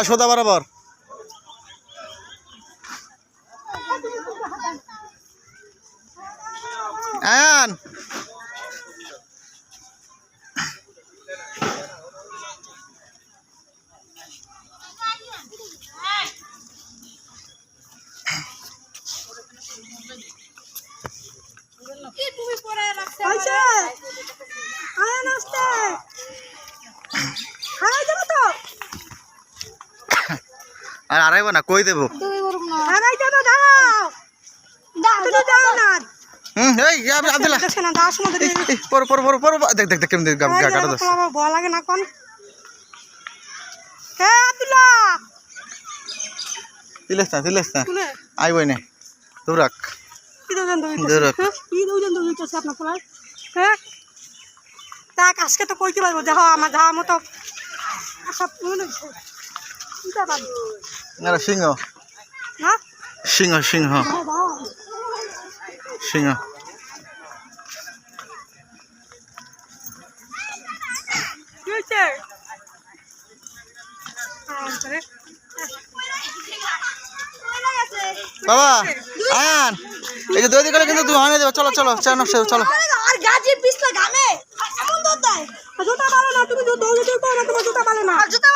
সোজা বরাবর। আয়ান আর আড়াইব না, কই দেবো। এই আব্দুল্লাহ দেখ দেখ দেখ কেমন গাটা যাচ্ছে। তিলেস না আইবই না দৌড়াক আজকে তো কইতে পারবো দেখো আমার যাওয়ার মতো সিংহ সিংহ সিংহ সিংহ বাবা আয়ান এই যে দই গেলে কিন্তু তুমি আনে দেবে। চলো চলো চলো আর গাজীর পিছলা গামে এমন দৌড় দেয় জুতা ভালো না তুমি দৌড় দিতে তোমার জুতা ভালো না জুতা